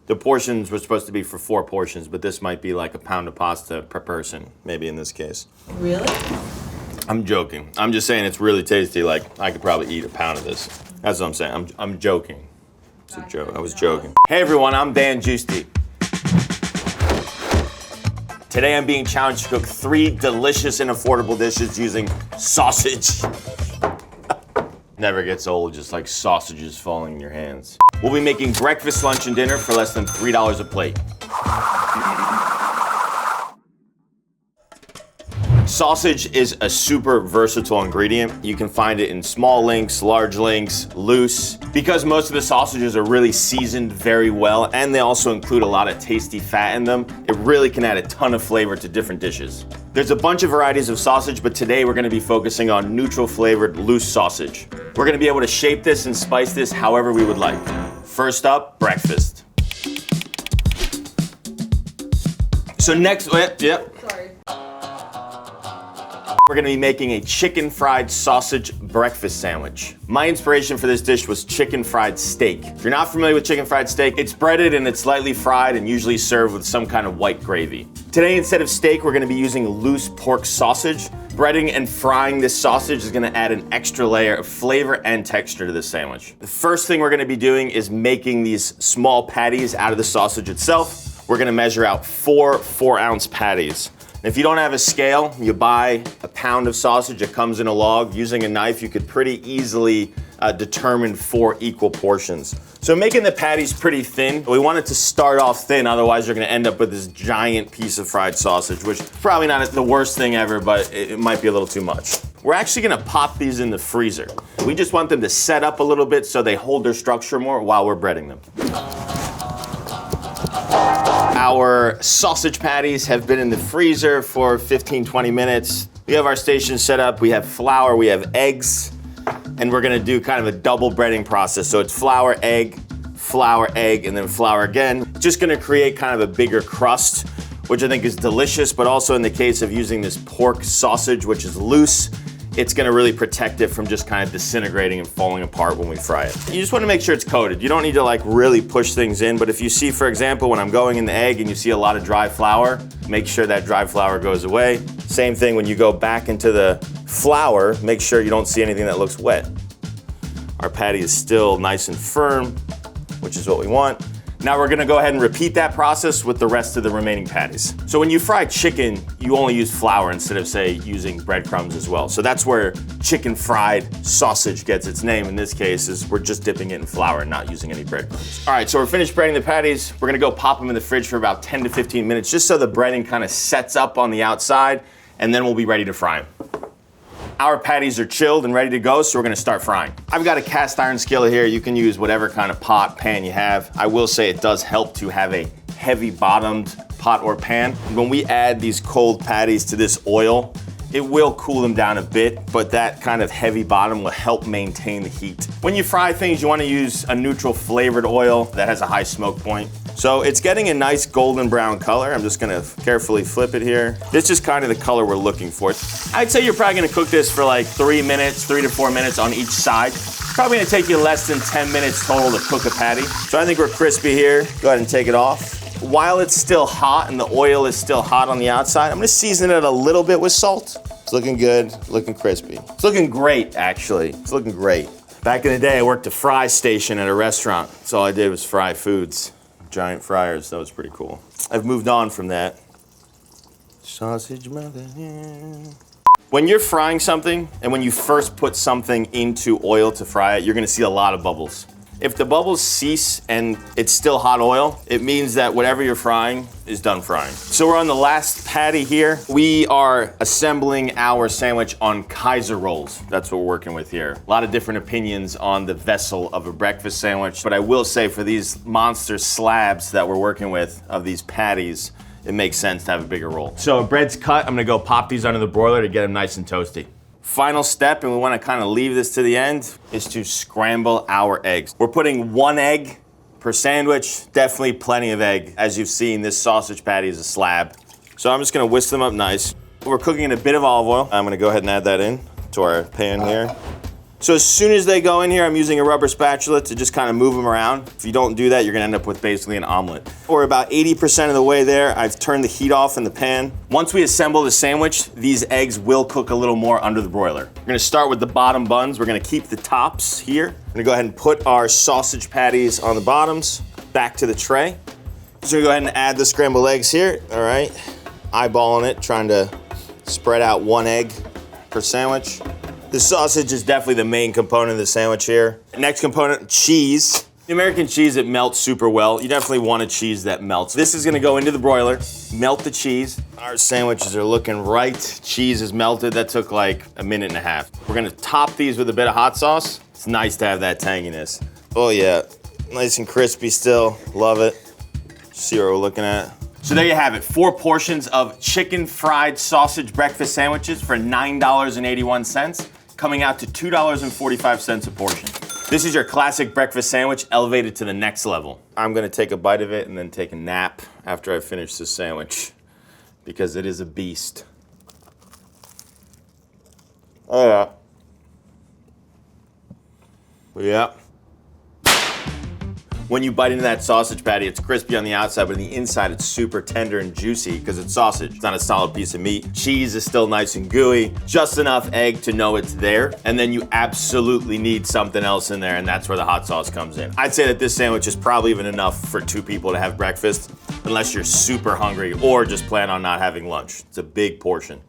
The portions were supposed to be for 4 portions, but this might be like a pound of pasta per person, maybe in this case. Really? I'm joking. I'm just saying it's really tasty. Like, I could probably eat a pound of this. That's what I'm saying. I'm joking. It's a joke. I was joking. Hey everyone, I'm Dan Giusti. Today I'm being challenged to cook 3 delicious and affordable dishes using sausage. Never gets old, just like sausages falling in your hands. We'll be making breakfast, lunch, and dinner for less than $3 a plate. Sausage is a super versatile ingredient. You can find it in small links, large links, loose. Because most of the sausages are really seasoned very well, and they also include a lot of tasty fat in them, it really can add a ton of flavor to different dishes. There's a bunch of varieties of sausage, but today we're gonna be focusing on neutral flavored loose sausage. We're gonna be able to shape this and spice this however we would like. First up, breakfast. So next, yep. Sorry. We're gonna be making a chicken fried sausage breakfast sandwich. My inspiration for this dish was chicken fried steak. If you're not familiar with chicken fried steak, it's breaded and it's lightly fried and usually served with some kind of white gravy. Today, instead of steak, we're gonna be using loose pork sausage. Breading and frying this sausage is gonna add an extra layer of flavor and texture to this sandwich. The first thing we're gonna be doing is making these small patties out of the sausage itself. We're gonna measure out 4 4-ounce patties. If you don't have a scale, you buy a pound of sausage, it comes in a log. Using a knife, you could pretty easily determine 4 equal portions. So making the patties pretty thin, we want it to start off thin, otherwise you're gonna end up with this giant piece of fried sausage, which is probably not the worst thing ever, but it might be a little too much. We're actually gonna pop these in the freezer. We just want them to set up a little bit so they hold their structure more while we're breading them. Our sausage patties have been in the freezer for 15-20 minutes. We have our station set up, we have flour, we have eggs, and we're gonna do kind of a double breading process. So it's flour, egg, and then flour again. Just gonna create kind of a bigger crust, which I think is delicious, but also in the case of using this pork sausage, which is loose, it's gonna really protect it from just kind of disintegrating and falling apart when we fry it. You just wanna make sure it's coated. You don't need to like really push things in, but if you see, for example, when I'm going in the egg and you see a lot of dry flour, make sure that dry flour goes away. Same thing when you go back into the flour, make sure you don't see anything that looks wet. Our patty is still nice and firm, which is what we want. Now we're gonna go ahead and repeat that process with the rest of the remaining patties. So when you fry chicken, you only use flour instead of, say, using breadcrumbs as well. So that's where chicken fried sausage gets its name in this case, is we're just dipping it in flour and not using any breadcrumbs. All right, so we're finished breading the patties. We're gonna go pop them in the fridge for about 10 to 15 minutes, just so the breading kind of sets up on the outside, and then we'll be ready to fry them. Our patties are chilled and ready to go, so we're gonna start frying. I've got a cast iron skillet here. You can use whatever kind of pot, pan you have. I will say it does help to have a heavy bottomed pot or pan. When we add these cold patties to this oil, it will cool them down a bit, but that kind of heavy bottom will help maintain the heat. When you fry things, you wanna use a neutral flavored oil that has a high smoke point. So it's getting a nice golden brown color. I'm just gonna carefully flip it here. This is kind of the color we're looking for. I'd say you're probably gonna cook this for like 3 to 4 minutes on each side. Probably gonna take you less than 10 minutes total to cook a patty. So I think we're crispy here. Go ahead and take it off. While it's still hot and the oil is still hot on the outside, I'm gonna season it a little bit with salt. It's looking good, looking crispy. It's looking great, actually. It's looking great. Back in the day, I worked a fry station at a restaurant. So all I did was fry foods. Giant fryers, that was pretty cool. I've moved on from that. Sausage mother. When you're frying something, and when you first put something into oil to fry it, you're gonna see a lot of bubbles. If the bubbles cease and it's still hot oil, it means that whatever you're frying is done frying. So we're on the last patty here. We are assembling our sandwich on Kaiser rolls. That's what we're working with here. A lot of different opinions on the vessel of a breakfast sandwich, but I will say for these monster slabs that we're working with of these patties, it makes sense to have a bigger roll. So bread's cut. I'm gonna go pop these under the broiler to get them nice and toasty. Final step, and we wanna kinda leave this to the end, is to scramble our eggs. We're putting 1 egg per sandwich, definitely plenty of egg. As you've seen, this sausage patty is a slab. So I'm just gonna whisk them up nice. We're cooking in a bit of olive oil. I'm gonna go ahead and add that in to our pan here. So as soon as they go in here, I'm using a rubber spatula to just kind of move them around. If you don't do that, you're gonna end up with basically an omelet. We're about 80% of the way there. I've turned the heat off in the pan. Once we assemble the sandwich, these eggs will cook a little more under the broiler. We're gonna start with the bottom buns. We're gonna keep the tops here. I'm gonna go ahead and put our sausage patties on the bottoms, back to the tray. So we go ahead and add the scrambled eggs here, all right? Eyeballing it, trying to spread out 1 egg per sandwich. The sausage is definitely the main component of the sandwich here. Next component, cheese. The American cheese, it melts super well. You definitely want a cheese that melts. This is gonna go into the broiler, melt the cheese. Our sandwiches are looking right. Cheese is melted. That took like a minute and a half. We're gonna top these with a bit of hot sauce. It's nice to have that tanginess. Oh yeah, nice and crispy still, love it. See what we're looking at. So there you have it, 4 portions of chicken fried sausage breakfast sandwiches for $9.81, coming out to $2.45 a portion. This is your classic breakfast sandwich elevated to the next level. I'm gonna take a bite of it and then take a nap after I finish this sandwich because it is a beast. Oh yeah. Yeah. When you bite into that sausage patty, it's crispy on the outside, but on the inside, it's super tender and juicy because it's sausage. It's not a solid piece of meat. Cheese is still nice and gooey, just enough egg to know it's there. And then you absolutely need something else in there, and that's where the hot sauce comes in. I'd say that this sandwich is probably even enough for 2 people to have breakfast, unless you're super hungry or just plan on not having lunch. It's a big portion.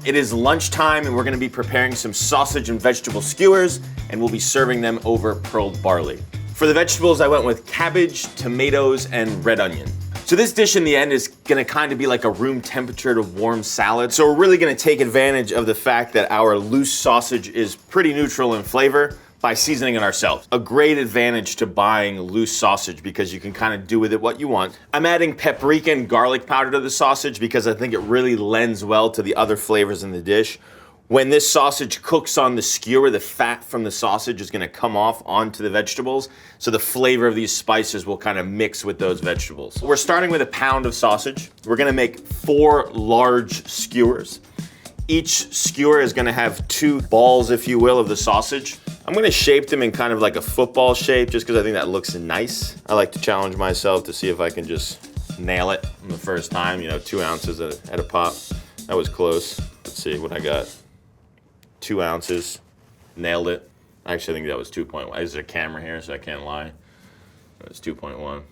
It is lunchtime and we're gonna be preparing some sausage and vegetable skewers and we'll be serving them over pearled barley. For the vegetables, I went with cabbage, tomatoes, and red onion. So this dish in the end is gonna kind of be like a room temperature to warm salad. So we're really gonna take advantage of the fact that our loose sausage is pretty neutral in flavor by seasoning it ourselves. A great advantage to buying loose sausage because you can kind of do with it what you want. I'm adding paprika and garlic powder to the sausage because I think it really lends well to the other flavors in the dish. When this sausage cooks on the skewer, the fat from the sausage is gonna come off onto the vegetables, so the flavor of these spices will kind of mix with those vegetables. We're starting with a pound of sausage. We're gonna make 4 large skewers. Each skewer is gonna have 2 balls, if you will, of the sausage. I'm gonna shape them in kind of like a football shape just because I think that looks nice. I like to challenge myself to see if I can just nail it on the first time, 2 ounces at a pop. That was close. Let's see what I got. 2 ounces, nailed it. I actually think that was 2.1. There's a camera here, so I can't lie. That was 2.1.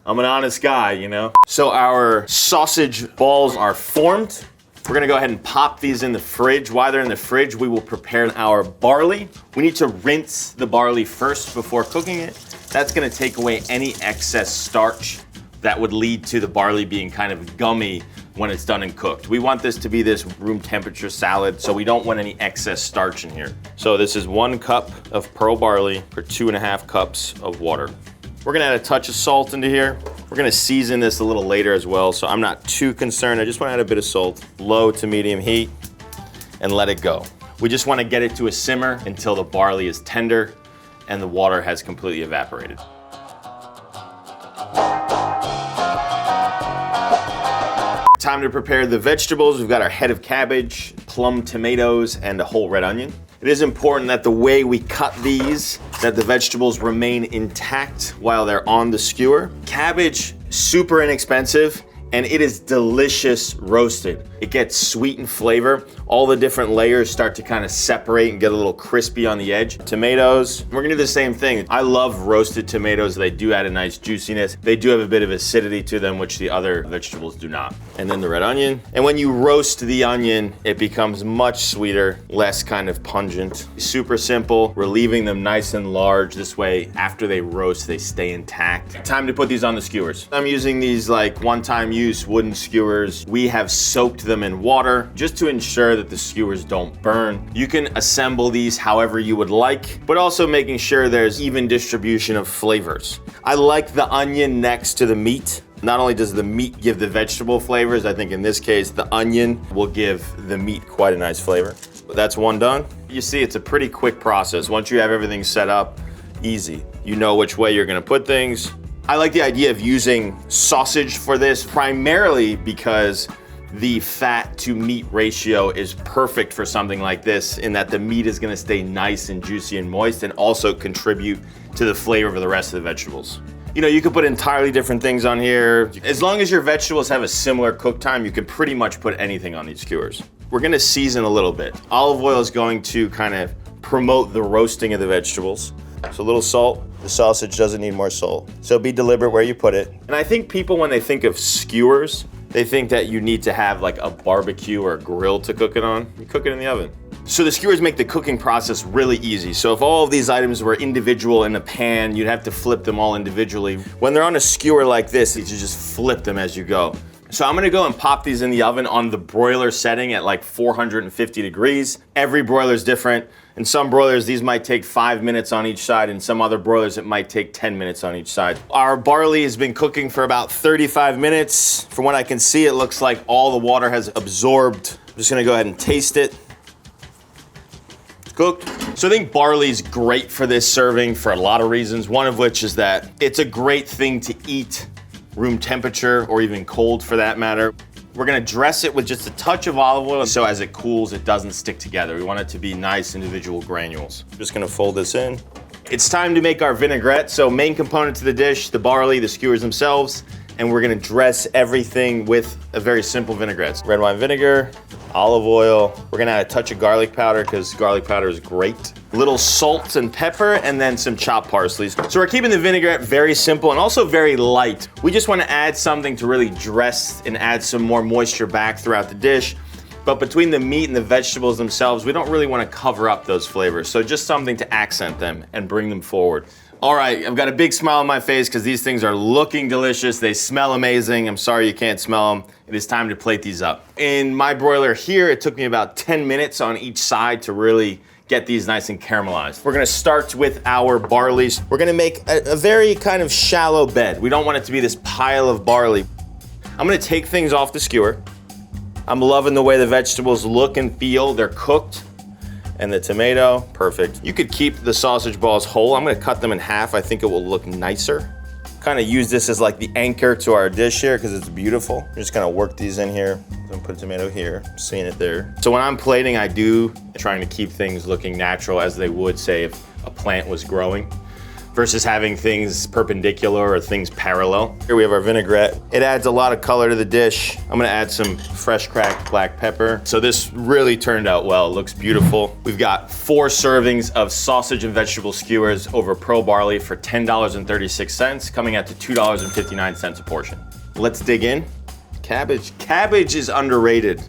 I'm an honest guy, So our sausage balls are formed. We're gonna go ahead and pop these in the fridge. While they're in the fridge, we will prepare our barley. We need to rinse the barley first before cooking it. That's gonna take away any excess starch that would lead to the barley being kind of gummy when it's done and cooked. We want this to be this room temperature salad, so we don't want any excess starch in here. So this is 1 cup of pearl barley for 2.5 cups of water. We're gonna add a touch of salt into here. We're gonna season this a little later as well, so I'm not too concerned. I just wanna add a bit of salt, low to medium heat, and let it go. We just wanna get it to a simmer until the barley is tender and the water has completely evaporated. Time to prepare the vegetables. We've got our head of cabbage, plum tomatoes, and a whole red onion. It is important that the way we cut these, that the vegetables remain intact while they're on the skewer. Cabbage, super inexpensive, and it is delicious roasted. It gets sweet in flavor. All the different layers start to kind of separate and get a little crispy on the edge. Tomatoes, we're gonna do the same thing. I love roasted tomatoes. They do add a nice juiciness. They do have a bit of acidity to them, which the other vegetables do not. And then the red onion. And when you roast the onion, it becomes much sweeter, less kind of pungent. Super simple. We're leaving them nice and large. This way, after they roast, they stay intact. Time to put these on the skewers. I'm using these like one-time use wooden skewers. We have soaked them in water just to ensure that the skewers don't burn. You can assemble these however you would like, but also making sure there's even distribution of flavors. I like the onion next to the meat. Not only does the meat give the vegetable flavors, I think in this case, the onion will give the meat quite a nice flavor. But that's one done. You see, it's a pretty quick process. Once you have everything set up, easy. You know which way you're gonna put things. I like the idea of using sausage for this primarily because the fat to meat ratio is perfect for something like this, in that the meat is gonna stay nice and juicy and moist and also contribute to the flavor of the rest of the vegetables. You know, you could put entirely different things on here. As long as your vegetables have a similar cook time, you can pretty much put anything on these skewers. We're gonna season a little bit. Olive oil is going to kind of promote the roasting of the vegetables. So a little salt. The sausage doesn't need more salt. So be deliberate where you put it. And I think people, when they think of skewers, they think that you need to have like a barbecue or a grill to cook it on. You cook it in the oven. So the skewers make the cooking process really easy. So if all of these items were individual in a pan, you'd have to flip them all individually. When they're on a skewer like this, you just flip them as you go. So I'm gonna go and pop these in the oven on the broiler setting at like 450 degrees. Every broiler is different. In some broilers, these might take 5 minutes on each side. In some other broilers, it might take 10 minutes on each side. Our barley has been cooking for about 35 minutes. From what I can see, it looks like all the water has absorbed. I'm just gonna go ahead and taste it. It's cooked. So I think barley's great for this serving for a lot of reasons. One of which is that it's a great thing to eat room temperature or even cold for that matter. We're gonna dress it with just a touch of olive oil so as it cools, it doesn't stick together. We want it to be nice individual granules. I'm just gonna fold this in. It's time to make our vinaigrette. So main component to the dish, the barley, the skewers themselves, and we're gonna dress everything with a very simple vinaigrette. Red wine vinegar, olive oil. We're gonna add a touch of garlic powder because garlic powder is great. A little salt and pepper, and then some chopped parsley. So we're keeping the vinaigrette very simple and also very light. We just wanna add something to really dress and add some more moisture back throughout the dish. But between the meat and the vegetables themselves, we don't really wanna cover up those flavors. So just something to accent them and bring them forward. All right, I've got a big smile on my face because these things are looking delicious. They smell amazing. I'm sorry you can't smell them. It is time to plate these up. In my broiler here, it took me about 10 minutes on each side to really get these nice and caramelized. We're gonna start with our barleys. We're gonna make a very kind of shallow bed. We don't want it to be this pile of barley. I'm gonna take things off the skewer. I'm loving the way the vegetables look and feel. They're cooked. And the tomato, perfect. You could keep the sausage balls whole. I'm gonna cut them in half. I think it will look nicer. Kind of use this as like the anchor to our dish here because it's beautiful. I'm just gonna work these in here. I'm gonna put a tomato here, seeing it there. So when I'm plating, I do trying to keep things looking natural as they would say if a plant was growing, versus having things perpendicular or things parallel. Here we have our vinaigrette. It adds a lot of color to the dish. I'm gonna add some fresh cracked black pepper. So this really turned out well. It looks beautiful. We've got 4 servings of sausage and vegetable skewers over Pro Barley for $10.36, coming out to $2.59 a portion. Let's dig in. Cabbage. Cabbage is underrated.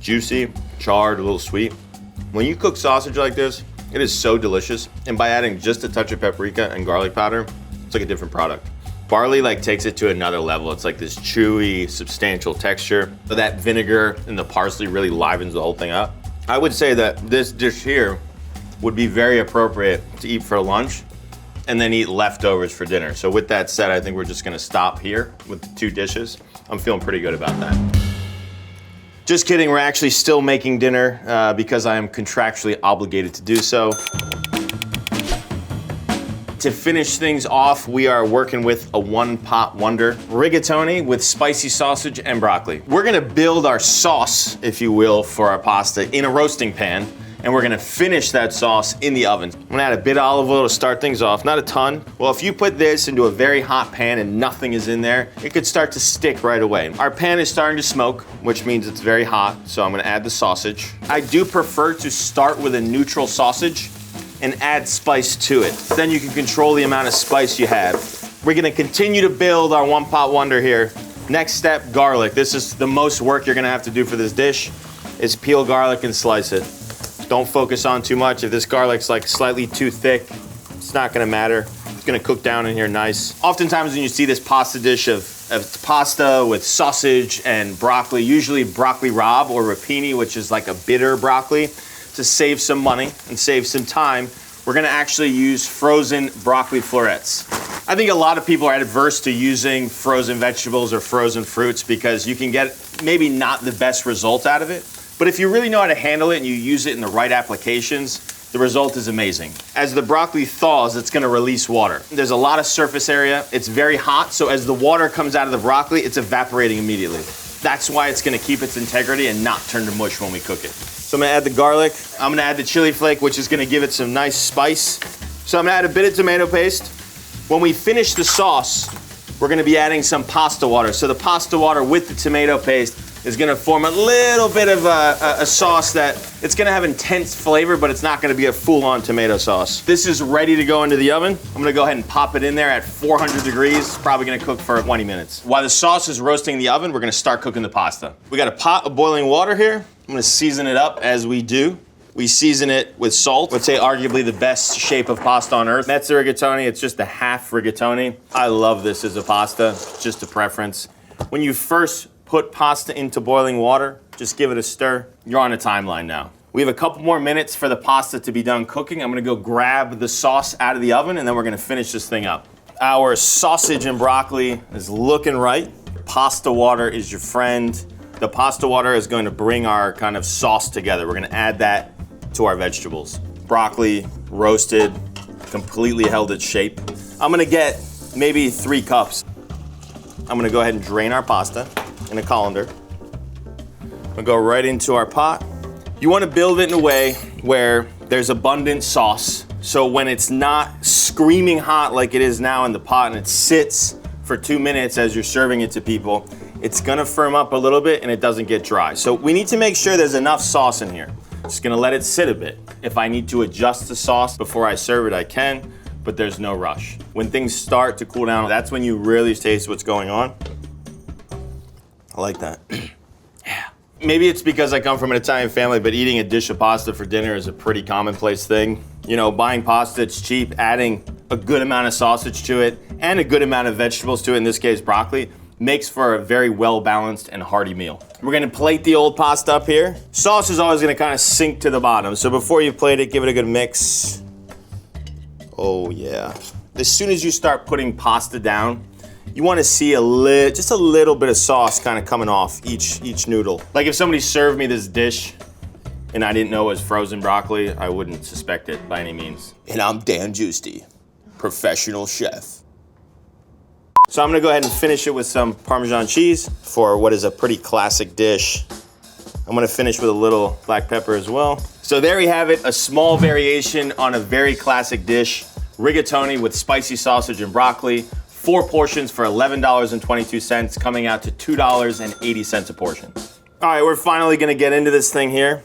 Juicy, charred, a little sweet. When you cook sausage like this, it is so delicious. And by adding just a touch of paprika and garlic powder, it's like a different product. Barley like takes it to another level. It's like this chewy, substantial texture. But that vinegar and the parsley really livens the whole thing up. I would say that this dish here would be very appropriate to eat for lunch and then eat leftovers for dinner. So with that said, I think we're just gonna stop here with the 2 dishes. I'm feeling pretty good about that. Just kidding, we're actually still making dinner because I am contractually obligated to do so. To finish things off, we are working with a one-pot wonder, rigatoni with spicy sausage and broccoli. We're gonna build our sauce, if you will, for our pasta in a roasting pan, and we're gonna finish that sauce in the oven. I'm gonna add a bit of olive oil to start things off, not a ton. Well, if you put this into a very hot pan and nothing is in there, it could start to stick right away. Our pan is starting to smoke, which means it's very hot, so I'm gonna add the sausage. I do prefer to start with a neutral sausage and add spice to it. Then you can control the amount of spice you have. We're gonna continue to build our one-pot wonder here. Next step, garlic. This is the most work you're gonna have to do for this dish, is peel garlic and slice it. Don't focus on too much. If this garlic's like slightly too thick, it's not gonna matter. It's gonna cook down in here nice. Oftentimes when you see this pasta dish of pasta with sausage and broccoli, usually broccoli rabe or rapini, which is like a bitter broccoli, to save some money and save some time, we're gonna actually use frozen broccoli florets. I think a lot of people are adverse to using frozen vegetables or frozen fruits because you can get maybe not the best result out of it. But if you really know how to handle it and you use it in the right applications, the result is amazing. As the broccoli thaws, it's gonna release water. There's a lot of surface area. It's very hot, so as the water comes out of the broccoli, it's evaporating immediately. That's why it's gonna keep its integrity and not turn to mush when we cook it. So I'm gonna add the garlic. I'm gonna add the chili flake, which is gonna give it some nice spice. So I'm gonna add a bit of tomato paste. When we finish the sauce, we're gonna be adding some pasta water. So the pasta water with the tomato paste is gonna form a little bit of a sauce that it's gonna have intense flavor, but it's not gonna be a full-on tomato sauce. This is ready to go into the oven. I'm gonna go ahead and pop it in there at 400 degrees. Probably gonna cook for 20 minutes. While the sauce is roasting in the oven, we're gonna start cooking the pasta. We got a pot of boiling water here. I'm gonna season it up as we do. We season it with salt. I would say arguably the best shape of pasta on earth. That's the rigatoni, it's just a half rigatoni. I love this as a pasta, just a preference. When you first put pasta into boiling water, just give it a stir. You're on a timeline now. We have a couple more minutes for the pasta to be done cooking. I'm gonna go grab the sauce out of the oven and then we're gonna finish this thing up. Our sausage and broccoli is looking right. Pasta water is your friend. The pasta water is going to bring our kind of sauce together. We're gonna add that to our vegetables. Broccoli, roasted, completely held its shape. I'm gonna get maybe 3 cups. I'm gonna go ahead and drain our pasta in a colander. We'll go right into our pot. You wanna build it in a way where there's abundant sauce. So when it's not screaming hot like it is now in the pot and it sits for 2 minutes as you're serving it to people, it's gonna firm up a little bit and it doesn't get dry. So we need to make sure there's enough sauce in here. Just gonna let it sit a bit. If I need to adjust the sauce before I serve it, I can, but there's no rush. When things start to cool down, that's when you really taste what's going on. I like that. Yeah. Maybe it's because I come from an Italian family, but eating a dish of pasta for dinner is a pretty commonplace thing. You know, buying pasta, it's cheap, adding a good amount of sausage to it and a good amount of vegetables to it, in this case broccoli, makes for a very well-balanced and hearty meal. We're gonna plate the old pasta up here. Sauce is always gonna kind of sink to the bottom, so before you plate it, give it a good mix. Oh yeah. As soon as you start putting pasta down, you wanna see just a little bit of sauce kind of coming off each noodle. Like if somebody served me this dish and I didn't know it was frozen broccoli, I wouldn't suspect it by any means. And I'm Dan Giusti, professional chef. So I'm gonna go ahead and finish it with some Parmesan cheese for what is a pretty classic dish. I'm gonna finish with a little black pepper as well. So there you have it, a small variation on a very classic dish, rigatoni with spicy sausage and broccoli, 4 portions for $11.22, coming out to $2.80 a portion. All right, we're finally gonna get into this thing here.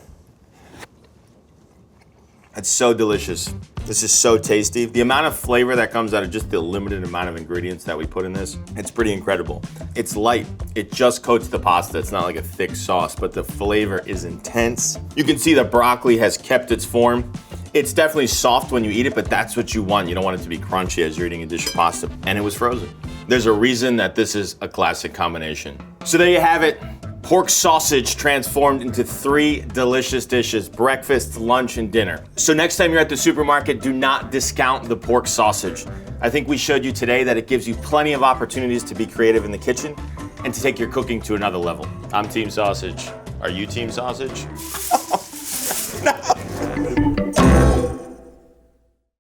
It's so delicious. This is so tasty. The amount of flavor that comes out of just the limited amount of ingredients that we put in this, it's pretty incredible. It's light, it just coats the pasta. It's not like a thick sauce, but the flavor is intense. You can see the broccoli has kept its form. It's definitely soft when you eat it, but that's what you want. You don't want it to be crunchy as you're eating a dish of pasta, and it was frozen. There's a reason that this is a classic combination. So there you have it. Pork sausage transformed into 3 delicious dishes, breakfast, lunch, and dinner. So next time you're at the supermarket, do not discount the pork sausage. I think we showed you today that it gives you plenty of opportunities to be creative in the kitchen and to take your cooking to another level. I'm Team Sausage. Are you Team Sausage? No.